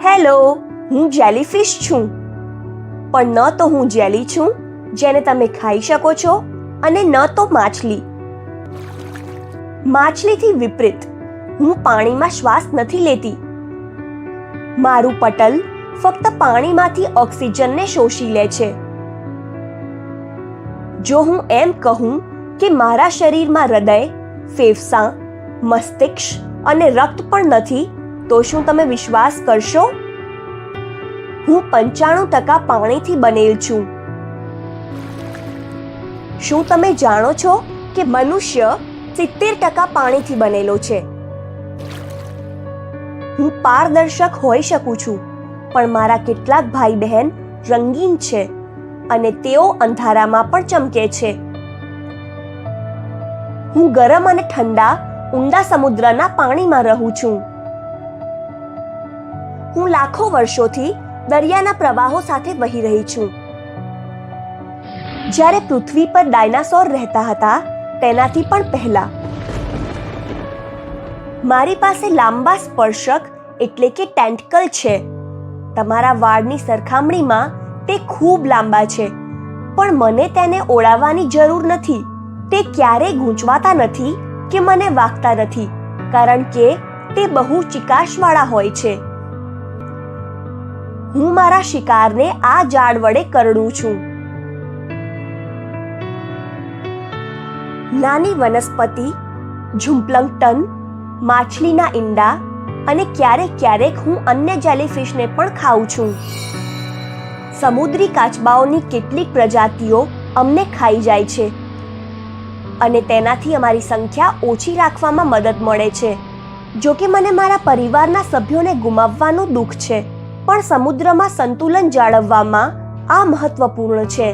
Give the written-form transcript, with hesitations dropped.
Hello, હું jellyfish છું. પણ ન તો હું જેલી છું જેને તમે ખાઈ શકો છો અને ન તો માછલી. માછલીથી વિપરીત હું પાણીમાં શ્વાસ નથી લેતી. મારું પટલ ફક્ત પાણીમાંથી ઓક્સિજનને શોષી લે છે. જો હું એમ કહું કે મારા શરીરમાં હૃદય, ફેફસાં, મસ્તિષ્ક અને રક્ત પણ નથી, તો શું તમે વિશ્વાસ કરશો? હું 95% પાણીથી બનેલ છું. શું તમે જાણો છો કે મનુષ્ય 70% પાણીથી બનેલો છે? હું પારદર્શક હોઈ શકું છું, પણ મારા કેટલાક ભાઈ બહેન રંગીન છે અને તેઓ અંધારામાં પણ ચમકે છે. હું ગરમ અને ઠંડા ઊંડા સમુદ્રના પાણીમાં રહું છું. હું લાખો વર્ષોથી દરિયાના પ્રવાહો સાથે વહી રહી છું. જ્યારે પૃથ્વી પર ડાયનાસોર રહેતા હતા તેનાથી પણ પહેલા. મારી પાસે લાંબા સ્પર્શક એટલે કે ટેન્ટકલ છે. તમારા વાળની સરખામણીમાં તે ખૂબ લાંબા છે, પણ મને તેને ઓળાવવાની જરૂર નથી. તે ક્યારેય ગૂંચવાતા નથી કે મને વાગતા નથી, કારણ કે તે બહુ ચિકાશવાળા હોય છે. હું મારા શિકારને આ જાળ વડે કરડું છું. નાની વનસ્પતિ, ઝૂંપલંગટન, માછલીના ઈંડા અને ક્યારેક હું અન્ય જેલીફિશને પણ ખાઉં છું. સમુદ્રી કાચબાઓની કેટલીક પ્રજાતિઓ અમને ખાઈ જાય છે અને તેનાથી અમારી સંખ્યા ઓછી રાખવામાં મદદ મળે છે. જો કે મને મારા પરિવારના સભ્યોને ગુમાવવાનું દુઃખ છે, પણ સમુદ્રમાં સંતુલન જાળવવામાં આ મહત્વપૂર્ણ છે.